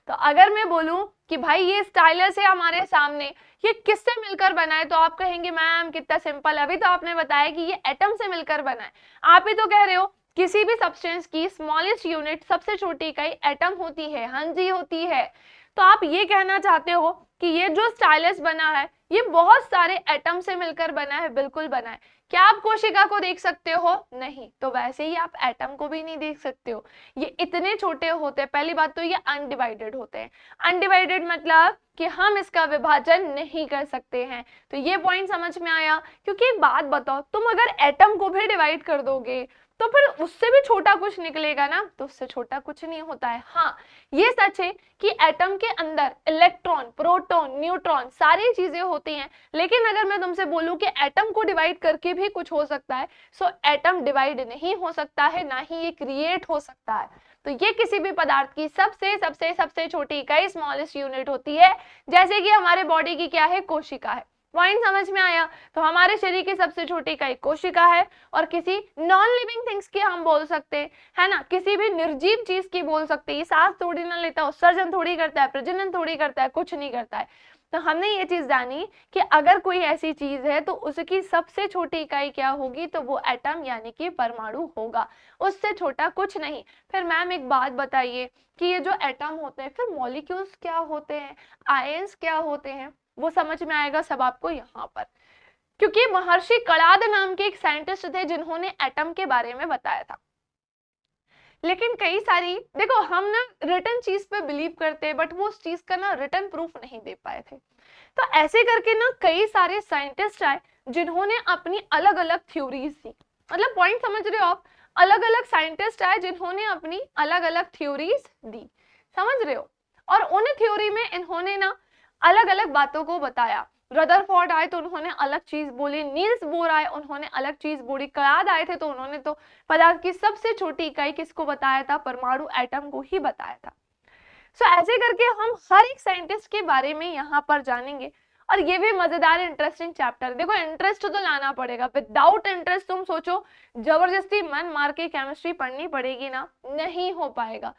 तो अगर मैं बोलूं कि भाई ये स्टाइलस है हमारे सामने, ये किससे मिलकर बना है, तो आप कहेंगे मैम कितना सिंपल, अभी तो आपने बताया कि ये एटम से मिलकर बना है। आप ही तो कह रहे हो किसी भी सब्सटेंस की स्मॉलेस्ट यूनिट, सबसे छोटी इकाई एटम होती है। हाँ जी होती है। तो आप ये कहना चाहते हो कि ये जो स्टाइलस बना है ये बहुत सारे एटम से मिलकर बना है? बिल्कुल बना है। क्या आप कोशिका को देख सकते हो? नहीं। तो वैसे ही आप एटम को भी नहीं देख सकते हो, ये इतने छोटे होते हैं। पहली बात तो ये अनडिवाइडेड होते हैं। अनडिवाइडेड मतलब कि हम इसका विभाजन नहीं कर सकते हैं। तो ये पॉइंट समझ में आया। क्योंकि एक बात बताओ, तुम अगर एटम को भी डिवाइड कर दोगे तो फिर उससे भी छोटा कुछ निकलेगा ना, तो उससे छोटा कुछ नहीं होता है। हाँ ये सच है कि एटम के अंदर इलेक्ट्रॉन, प्रोटॉन, न्यूट्रॉन सारी चीजें होती हैं, लेकिन अगर मैं तुमसे बोलूं कि एटम को डिवाइड करके भी कुछ हो सकता है, सो एटम डिवाइड नहीं हो सकता है, ना ही ये क्रिएट हो सकता है। तो ये किसी भी पदार्थ की सबसे सबसे सबसे छोटी इकाई, स्मॉलेस्ट यूनिट होती है। जैसे कि हमारे बॉडी की क्या है, कोशिका है। पॉइंट समझ में आया। तो हमारे शरीर की सबसे छोटी इकाई कोशिका है, और किसी नॉन लिविंग थिंग्स की हम बोल सकते हैं, है ना, किसी भी निर्जीव चीज की बोल सकते हैं। ये सांस थोड़ी ना लेता है, उत्सर्जन थोड़ी करता है, प्रजनन थोड़ी करता है, कुछ नहीं करता है। तो हमने ये चीज जानी कि अगर कोई ऐसी चीज है तो उसकी सबसे छोटी इकाई क्या होगी, तो वो एटम यानी कि परमाणु होगा, उससे छोटा कुछ नहीं। फिर मैम एक बात बताइए कि ये जो एटम होते हैं फिर मॉलिक्यूल्स क्या होते हैं, आयंस क्या होते हैं, वो समझ में आएगा सब आपको यहाँ पर, क्योंकि महर्षि कणाद नाम के एक साइंटिस्ट थे जिन्होंने एटम के बारे में बताया था। लेकिन कई सारी, देखो हम ना रिटन चीज पे बिलीव करते हैं बट वो उस चीज का ना रिटन प्रूफ नहीं दे पाए थे। तो ऐसे करके ना कई सारे साइंटिस्ट आए जिन्होंने अपनी अलग अलग थ्योरीज दी, मतलब पॉइंट समझ रहे हो आप, अलग अलग साइंटिस्ट आए जिन्होंने अपनी अलग अलग थ्योरीज दी, समझ रहे हो, और उन थ्योरी में इन्होंने ना अलग अलग बातों को बताया। रदरफोर्ड आए तो उन्होंने अलग चीज बोली, नील्स बोर आए उन्होंने अलग चीज बोली, कणाद आए थे तो उन्होंने तो पदार्थ की सबसे छोटी इकाई किसको बताया था, परमाणु एटम को ही बताया था। सो ऐसे करके हम हर एक साइंटिस्ट के बारे में यहाँ पर जानेंगे, और ये भी मजेदार इंटरेस्टिंग चैप्टर। देखो इंटरेस्ट तो लाना पड़ेगा, विदाउट इंटरेस्ट तुम सोचो जबरदस्ती मन मार के केमिस्ट्री पढ़नी पड़ेगी ना, नहीं हो पाएगा,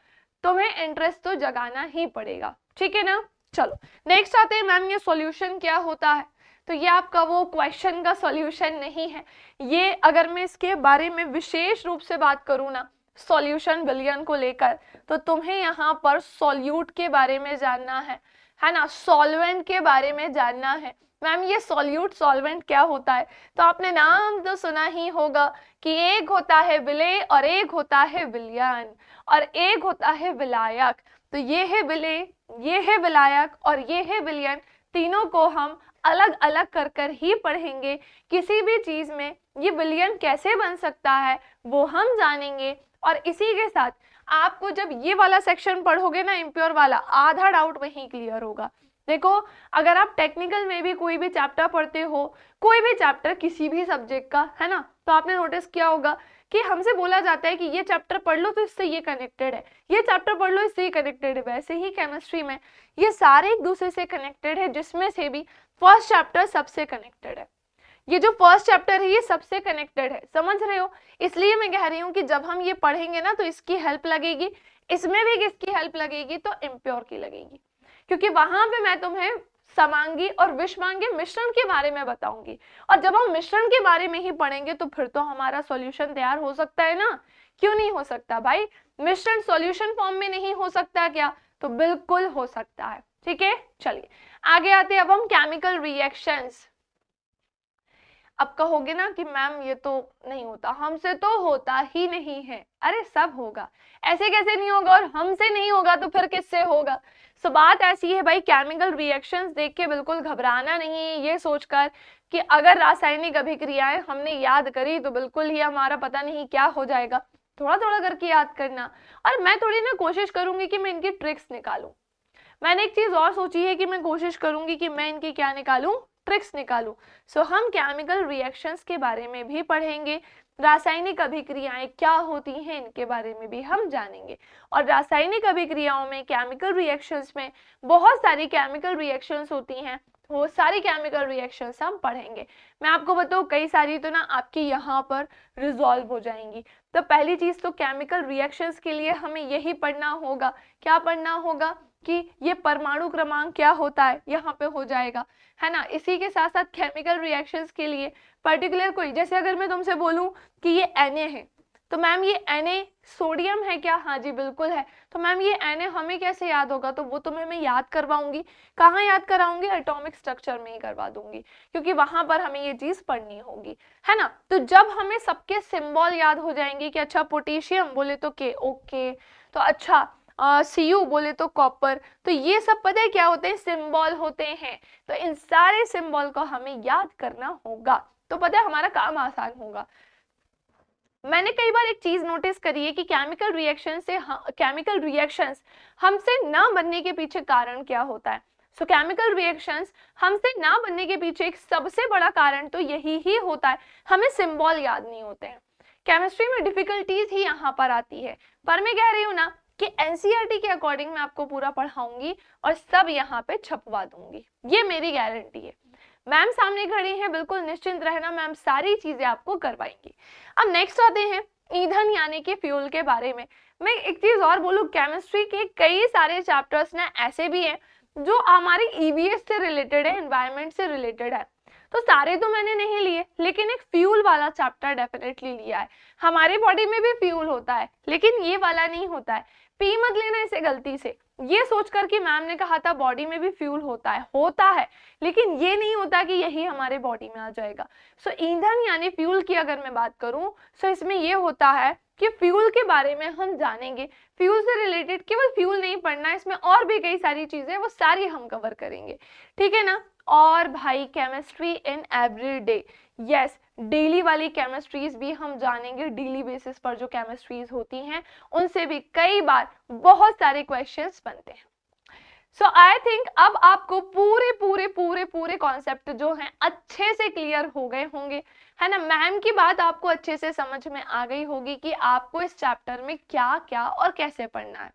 तुम्हें इंटरेस्ट तो जगाना ही पड़ेगा, ठीक है ना। चलो नेक्स्ट आते हैं मैम, ये सॉल्यूशन क्या होता है। तो ये आपका वो क्वेश्चन का सॉल्यूशन नहीं है, ये अगर मैं इसके बारे में विशेष रूप से बात करूँ ना सॉल्यूशन विलयन को लेकर, तो तुम्हें यहाँ पर सॉल्यूट के बारे में जानना है ना, सॉल्वेंट के बारे में जानना है। मैम ये सॉल्यूट सॉल्वेंट क्या होता है, तो आपने नाम तो सुना ही होगा कि एक होता है विलेय और एक होता है विलयन और एक होता है विलायक। तो ये है विलेय, ये है विलायक और ये है विलयन, तीनों को हम अलग अलग कर कर ही पढ़ेंगे। किसी भी चीज में ये विलयन कैसे बन सकता है वो हम जानेंगे, और इसी के साथ आपको जब ये वाला सेक्शन पढ़ोगे ना इम्प्योर वाला, आधा डाउट वहीं क्लियर होगा। देखो अगर आप टेक्निकल में भी कोई भी चैप्टर पढ़ते हो, कोई भी चैप्टर किसी भी सब्जेक्ट का, है ना, तो आपने नोटिस किया होगा कि हमसे बोला जाता है कि ये चैप्टर पढ़ लो तो इससे ये कनेक्टेड है, ये चैप्टर पढ़ लो इससे ये कनेक्टेड है। वैसे ही केमिस्ट्री में ये सारे एक दूसरे से कनेक्टेड है, जिसमें से भी फर्स्ट चैप्टर सबसे कनेक्टेड है। ये जो फर्स्ट चैप्टर है ये सबसे कनेक्टेड है, समझ रहे हो। इसलिए मैं कह रही हूँ कि जब हम ये पढ़ेंगे ना तो इसकी हेल्प लगेगी, इसमें भी किसकी हेल्प लगेगी, तो इम्प्योर की लगेगी, क्योंकि वहां पे मैं तुम्हें समांगी और विषमांगी मिश्रण के बारे में बताऊंगी, और जब हम मिश्रण के बारे में ही पढ़ेंगे तो फिर तो हमारा सॉल्यूशन तैयार हो सकता है ना, क्यों नहीं हो सकता भाई, मिश्रण सॉल्यूशन फॉर्म में नहीं हो सकता क्या, तो बिल्कुल हो सकता है, ठीक है। चलिए आगे आते हैं अब हम केमिकल रिएक्शंस। अब कहोगे ना कि मैम ये तो नहीं होता, हमसे तो होता ही नहीं है, अरे सब होगा, ऐसे कैसे नहीं होगा, और हमसे नहीं होगा तो फिर किससे होगा। सो बात ऐसी है भाई, केमिकल रिएक्शंस देख के बिल्कुल घबराना नहीं है, ये सोचकर कि अगर रासायनिक अभिक्रियाएं हमने याद करी तो बिल्कुल ही हमारा पता नहीं क्या हो जाएगा, थोड़ा थोड़ा करके याद करना। और मैं थोड़ी ना कोशिश करूंगी कि मैं इनकी ट्रिक्स निकालूं, मैंने एक चीज और सोची है कि मैं कोशिश करूंगी कि मैं इनकी क्या निकालूं, ट्रिक्स निकालूं। सो हम केमिकल रिएक्शंस के बारे में भी पढ़ेंगे, रासायनिक अभिक्रियाएं क्या होती हैं इनके बारे में भी हम जानेंगे, और रासायनिक अभिक्रियाओं में केमिकल रिएक्शंस में बहुत सारी केमिकल रिएक्शंस होती हैं, वो सारी केमिकल रिएक्शंस हम पढ़ेंगे। मैं आपको बताऊं कई सारी तो ना आपकी यहाँ पर रिजॉल्व हो जाएंगी। तो पहली चीज तो केमिकल रिएक्शंस के लिए हमें यही पढ़ना होगा, क्या पढ़ना होगा कि ये परमाणु क्रमांक क्या होता है, यहाँ पे हो जाएगा, है ना। इसी के साथ साथ केमिकल रिएक्शंस के लिए पर्टिकुलर कोई, जैसे अगर मैं तुमसे बोलूं कि ये Na है, तो मैम ये Na सोडियम है क्या, हाँ जी बिल्कुल है, तो मैम ये Na हमें कैसे याद होगा, तो वो तुम्हें मैं याद करवाऊंगी, कहाँ याद कराऊंगी, एटॉमिक स्ट्रक्चर में ही करवा दूंगी, क्योंकि वहां पर हमें ये चीज पढ़नी होगी, है ना। तो जब हमें सबके सिंबल याद हो जाएंगे कि अच्छा पोटेशियम बोले तो के, ओके, तो अच्छा Cu बोले तो कॉपर, तो ये सब पता है क्या होते हैं, सिंबल होते हैं। तो इन सारे सिंबल को हमें याद करना होगा, तो पता है हमारा काम आसान होगा। मैंने कई बार एक चीज नोटिस करी है कि केमिकल रिएक्शंस हमसे ना बनने के पीछे कारण क्या होता है। सो केमिकल रिएक्शंस हमसे ना बनने के पीछे एक सबसे बड़ा कारण तो यही ही होता है, हमें सिंबल याद नहीं होते हैं। केमिस्ट्री में डिफिकल्टीज ही यहाँ पर आती है, पर मैं कह रही हूँ ना कि एनसीईआरटी के अकॉर्डिंग मैं आपको पूरा पढ़ाऊंगी और सब यहाँ पे छपवा दूंगी, ये मेरी गारंटी है। मैम सामने खड़ी हैं, बिल्कुल निश्चिंत रहना, मैम सारी चीजें आपको करवाएंगी। अब नेक्स्ट आते हैं ईंधन यानी कि फ्यूल के बारे में। मैं एक चीज और बोलूं, केमिस्ट्री के कई सारे चैप्टर्स ना ऐसे भी हैं जो हमारी ईवीएस से रिलेटेड है, एनवायरनमेंट से रिलेटेड है। तो सारे तो मैंने नहीं लिए, लेकिन एक फ्यूल वाला चैप्टर डेफिनेटली लिया है। हमारे बॉडी में भी फ्यूल होता है, लेकिन ये वाला नहीं होता है। पी मत लेना इसे गलती से, ये सोचकर कि मैम ने कहा था बॉडी में भी फ्यूल होता है, लेकिन ये नहीं होता कि यही हमारे बॉडी में आ जाएगा। सो ईंधन यानी फ्यूल की अगर मैं बात करूं, सो इसमें ये होता है कि फ्यूल के बारे में हम जानेंगे। फ्यूल से रिलेटेड केवल फ्यूल नहीं पढ़ना है, इसमें और भी कई सारी चीजें वो सारी हम कवर करेंगे, ठीक है ना। और भाई chemistry in everyday, yes, daily वाली केमिस्ट्रीज भी हम जानेंगे। डेली बेसिस पर जो केमिस्ट्रीज होती हैं उनसे भी कई बार बहुत सारे क्वेश्चंस बनते हैं। सो आई थिंक अब आपको पूरे पूरे पूरे पूरे कॉन्सेप्ट जो हैं अच्छे से क्लियर हो गए होंगे, है ना। मैम की बात आपको अच्छे से समझ में आ गई होगी कि आपको इस चैप्टर में क्या क्या और कैसे पढ़ना है।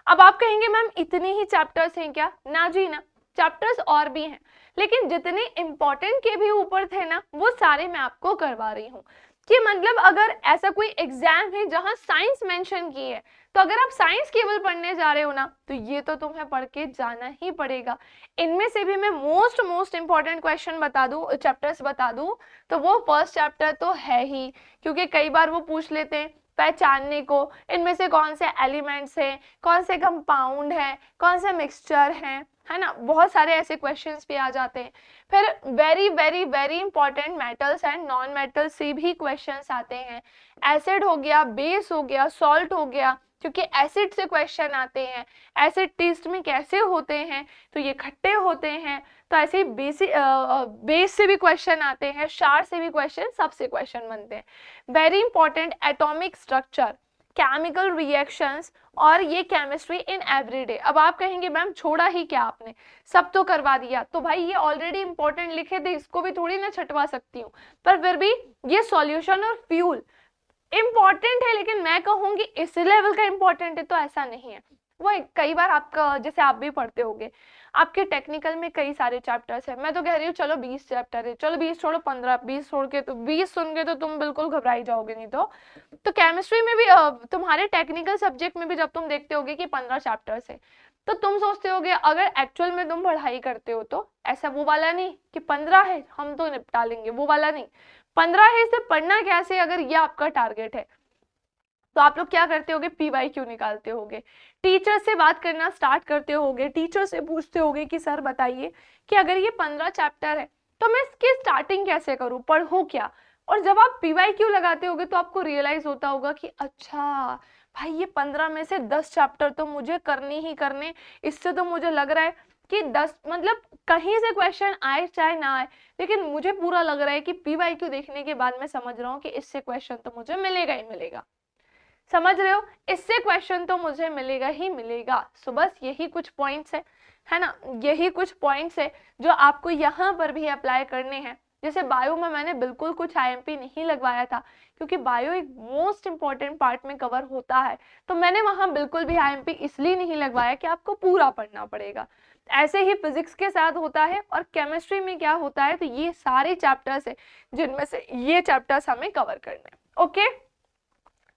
अब आप कहेंगे मैम इतने ही चैप्टर्स हैं क्या? ना जी ना, चैप्टर्स और भी हैं, लेकिन जितने इंपॉर्टेंट के भी ऊपर थे ना वो सारे मैं आपको करवा रही हूँ। कि मतलब अगर ऐसा कोई एग्जाम है जहां साइंस मेंशन की है, तो अगर आप साइंस केवल पढ़ने जा रहे हो ना, तो ये तो तुम्हें पढ़ के जाना ही पड़ेगा। इनमें से भी मैं मोस्ट इंपॉर्टेंट क्वेश्चन बता दूं, चैप्टर्स बता दूं, तो वो फर्स्ट चैप्टर तो है ही, क्योंकि कई बार वो पूछ लेते हैं पहचानने को इनमें से कौन से एलिमेंट्स हैं, कौन से कंपाउंड हैं, कौन से मिक्सचर हैं, है ना। बहुत सारे ऐसे क्वेश्चंस भी आ जाते हैं। फिर very very very important metals and non metals से भी क्वेश्चंस आते हैं। एसिड हो गया, बेस हो गया, सॉल्ट हो गया, क्योंकि एसिड से क्वेश्चन आते हैं। एसिड टेस्ट में कैसे होते हैं, तो ये खट्टे होते हैं। तो ऐसे बेस से भी क्वेश्चन आते हैं, क्षार से भी क्वेश्चन, सबसे क्वेश्चन बनते हैं। Very important atomic structure, chemical reactions, और ये केमिस्ट्री इन एवरीडे। अब आप कहेंगे मैम छोड़ा ही क्या आपने, सब तो करवा दिया। तो भाई ये ऑलरेडी इंपॉर्टेंट लिखे थे, इसको भी थोड़ी ना छटवा सकती हूँ, पर फिर भी ये सॉल्यूशन और फ्यूल इंपॉर्टेंट है, लेकिन मैं कहूंगी इस लेवल का इंपॉर्टेंट है तो ऐसा नहीं है। वो कई बार आपका, जैसे आप भी पढ़ते होगे, आपके टेक्निकल में कई सारे चैप्टर्स है। मैं तो कह रही हूँ चलो 20 चैप्टर है, चलो 20 छोड़ो 15, 20 छोड़ के, तो 20 सुन के तो तुम बिल्कुल घबराई जाओगे। नहीं तो केमिस्ट्री में भी तुम्हारे टेक्निकल सब्जेक्ट में भी जब तुम देखते होगे कि 15 चैप्टर्स है, तो तुम सोचते होगे अगर एक्चुअल में तुम पढ़ाई करते हो तो ऐसा वो वाला नहीं कि 15 है हम तो निपटा लेंगे, वो वाला नहीं। 15 है, इसे पढ़ना कैसे, अगर ये आपका टारगेट है तो आप लोग क्या करते होगे, PYQ निकालते होगे, टीचर से बात करना स्टार्ट करते होगे, टीचर से पूछते होगे कि सर बताइए कि अगर ये 15 चैप्टर है तो मैं इसकी स्टार्टिंग कैसे करूं, पढ़ूं क्या। और जब आप PYQ लगाते होगे तो आपको रियलाइज होता होगा कि अच्छा भाई ये 15 में से 10 चैप्टर तो मुझे करने ही करने। इससे तो मुझे लग रहा है कि 10, मतलब कहीं से क्वेश्चन आए चाहे ना आए, लेकिन मुझे पूरा लग रहा है कि PYQ देखने के बाद मैं समझ रहा हूँ कि इससे क्वेश्चन तो मुझे मिलेगा ही मिलेगा। समझ रहे हो, इससे क्वेश्चन तो मुझे मिलेगा ही मिलेगा। सो बस यही कुछ पॉइंट्स है ना, यही कुछ पॉइंट्स है जो आपको यहाँ पर भी अप्लाई करने हैं। जैसे बायो में मैंने बिल्कुल कुछ IMP नहीं लगवाया था, क्योंकि बायो एक मोस्ट इंपॉर्टेंट पार्ट में कवर होता है, तो मैंने वहां बिल्कुल भी IMP इसलिए नहीं लगवाया कि आपको पूरा पढ़ना पड़ेगा। ऐसे ही फिजिक्स के साथ होता है, और केमिस्ट्री में क्या होता है, तो ये सारे चैप्टर्स है जिनमें से ये चैप्टर्स हमें कवर करने हैं। ओके,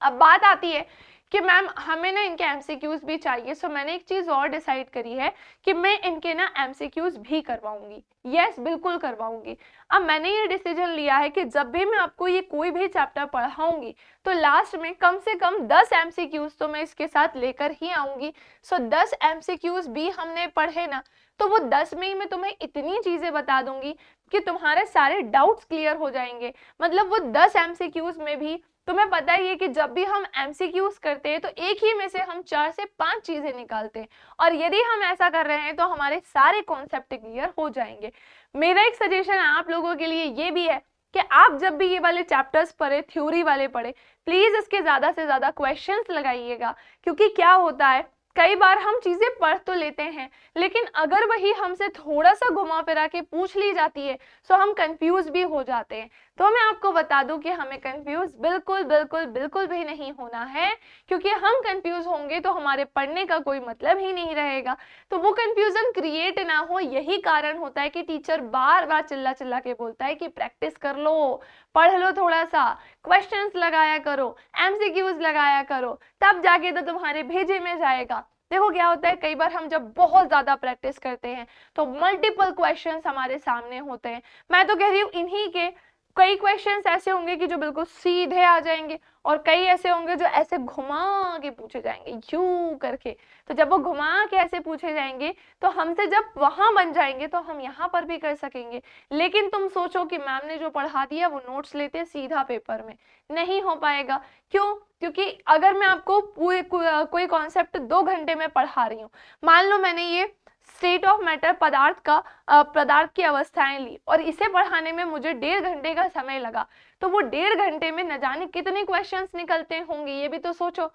अब बात आती है कि मैम हमें ना इनके MCQs भी चाहिए। सो मैंने एक चीज और डिसाइड करी है कि मैं इनके ना MCQs भी करवाऊंगी। यस, बिल्कुल करवाऊंगी। अब मैंने ये डिसीजन लिया है कि जब भी मैं आपको ये कोई भी चैप्टर पढ़ाऊंगी तो लास्ट में कम से कम 10 MCQs तो मैं इसके साथ लेकर ही आऊंगी। सो 10 MCQs भी हमने पढ़े ना, तो वो 10 में ही मैं तुम्हें इतनी चीजें बता दूंगी कि तुम्हारे सारे डाउट्स क्लियर हो जाएंगे। मतलब वो 10 MCQs में भी तुम्हें पता ही है कि जब भी हम MCQs करते हैं तो एक ही में से हम 4 से 5 चीजें निकालते हैं, और यदि हम ऐसा कर रहे हैं तो हमारे सारे कॉन्सेप्ट क्लियर हो जाएंगे। मेरा एक सजेशन आप लोगों के लिए ये भी है कि आप जब भी ये वाले चैप्टर्स पढ़े, थ्योरी वाले पढ़े, प्लीज इसके ज्यादा से ज्यादा क्वेश्चंस लगाइएगा। क्योंकि क्या होता है, कई बार हम चीजें पढ़ तो लेते हैं, लेकिन अगर वही हमसे थोड़ा सा घुमा फिरा के पूछ ली जाती है तो हम कंफ्यूज भी हो जाते हैं। तो मैं आपको बता दूं कि हमें कंफ्यूज बिल्कुल बिल्कुल बिल्कुल भी नहीं होना है, क्योंकि हम कंफ्यूज होंगे तो हमारे पढ़ने का कोई मतलब ही नहीं रहेगा। तो वो कंफ्यूजन क्रिएट ना हो, यही कारण होता है कि टीचर बार बार चिल्ला चिल्ला के बोलता है कि प्रैक्टिस कर लो, पढ़ लो, थोड़ा सा क्वेश्चंस लगाया करो, MCQs लगाया करो, तब जाके तो तुम्हारे भेजे में जाएगा। देखो क्या होता है, कई बार हम जब बहुत ज्यादा प्रैक्टिस करते हैं तो मल्टीपल क्वेश्चंस हमारे सामने होते हैं। मैं तो कह रही हूँ इन्हीं के कई क्वेश्चंस ऐसे होंगे कि जो बिल्कुल सीधे आ जाएंगे, और कई ऐसे होंगे जो ऐसे घुमा के पूछे जाएंगे यू करके। तो जब वो घुमा के ऐसे पूछे जाएंगे तो हमसे जब वहां बन जाएंगे तो हम यहाँ पर भी कर सकेंगे। लेकिन तुम सोचो कि मैम ने जो पढ़ा दिया वो नोट्स लेते सीधा पेपर में, नहीं हो पाएगा। क्यों? क्योंकि अगर मैं आपको पूरे कोई कॉन्सेप्ट 2 घंटे में पढ़ा रही हूँ, मान लो मैंने ये स्टेट ऑफ मैटर पदार्थ की अवस्थाएं ली और इसे पढ़ाने में मुझे 1.5 घंटे का समय लगा, तो वो 1.5 घंटे में न जाने कितने क्वेश्चंस निकलते होंगे, ये भी तो सोचो।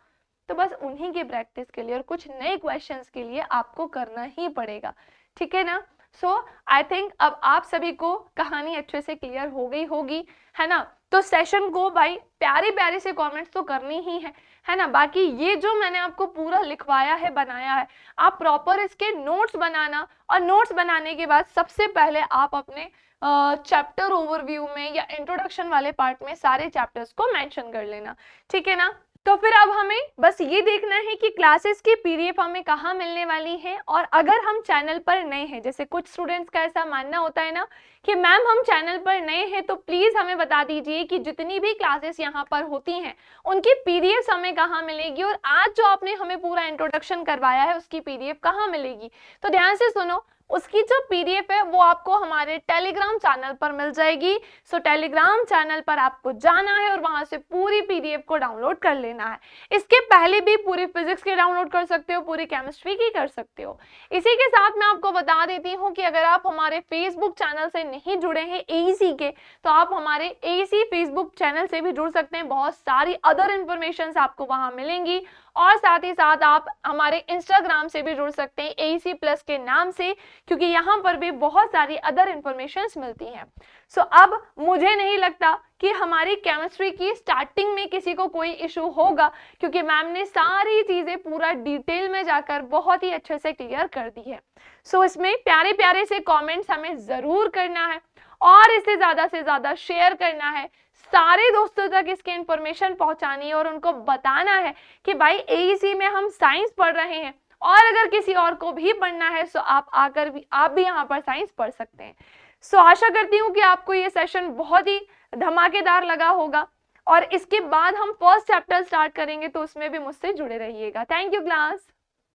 तो बस उन्हीं की प्रैक्टिस के लिए और कुछ नए क्वेश्चंस के लिए आपको करना ही पड़ेगा, ठीक है ना। सो आई थिंक अब आप सभी को कहानी अच्छे से क्लियर हो गई होगी, है ना। तो सेशन को भाई प्यारे प्यारे से कमेंट्स तो करनी ही है ना। बाकी ये जो मैंने आपको पूरा लिखवाया है, बनाया है, आप प्रॉपर इसके नोट्स बनाना, और नोट्स बनाने के बाद सबसे पहले आप अपने चैप्टर ओवरव्यू में या इंट्रोडक्शन वाले पार्ट में सारे चैप्टर्स को मेंशन कर लेना, ठीक है ना। तो फिर अब हमें बस ये देखना है कि क्लासेस की पीडीएफ हमें कहाँ मिलने वाली है। और अगर हम चैनल पर नए हैं, जैसे कुछ स्टूडेंट्स का ऐसा मानना होता है ना कि मैम हम चैनल पर नए हैं, तो प्लीज हमें बता दीजिए कि जितनी भी क्लासेस यहाँ पर होती हैं उनकी पीडीएफ हमें कहाँ मिलेगी, और आज जो आपने हमें पूरा इंट्रोडक्शन करवाया है उसकी पीडीएफ कहाँ मिलेगी। तो ध्यान से सुनो, उसकी जो पीडीएफ है वो आपको हमारे टेलीग्राम चैनल पर मिल जाएगी। सो टेलीग्राम चैनल पर आपको जाना है और वहां से पूरी पीडीएफ को डाउनलोड कर लेना है। इसके पहले भी पूरी फिजिक्स की डाउनलोड कर सकते हो, पूरी केमिस्ट्री की कर सकते हो। इसी के साथ मैं आपको बता देती हूँ कि अगर आप हमारे फेसबुक चैनल से नहीं जुड़े हैं एईसी के, तो आप हमारे एईसी फेसबुक चैनल से भी जुड़ सकते हैं। बहुत सारी अदर इंफॉर्मेशन आपको वहां मिलेंगी, और साथ ही साथ आप हमारे इंस्टाग्राम से भी जुड़ सकते हैं एईसी प्लस के नाम से, क्योंकि यहाँ पर भी बहुत सारी अदर इंफॉर्मेशंस मिलती हैं। सो अब मुझे नहीं लगता कि हमारी केमिस्ट्री की स्टार्टिंग में किसी को कोई इशू होगा, क्योंकि मैम ने सारी चीजें पूरा डिटेल में जाकर बहुत ही अच्छे से क्लियर कर दी है। सो इसमें प्यारे प्यारे से कमेंट्स हमें जरूर करना है, और इसे ज्यादा से ज्यादा शेयर करना है, सारे दोस्तों तक इसकी इंफॉर्मेशन पहुंचानी है, और उनको बताना है कि भाई एईसी में हम साइंस पढ़ रहे हैं, और अगर किसी और को भी पढ़ना है तो आप भी यहाँ पर साइंस पढ़ सकते हैं। सो आशा करती हूँ कि आपको ये सेशन बहुत ही धमाकेदार लगा होगा, और इसके बाद हम फर्स्ट चैप्टर स्टार्ट करेंगे, तो उसमें भी मुझसे जुड़े रहिएगा। Thank you class.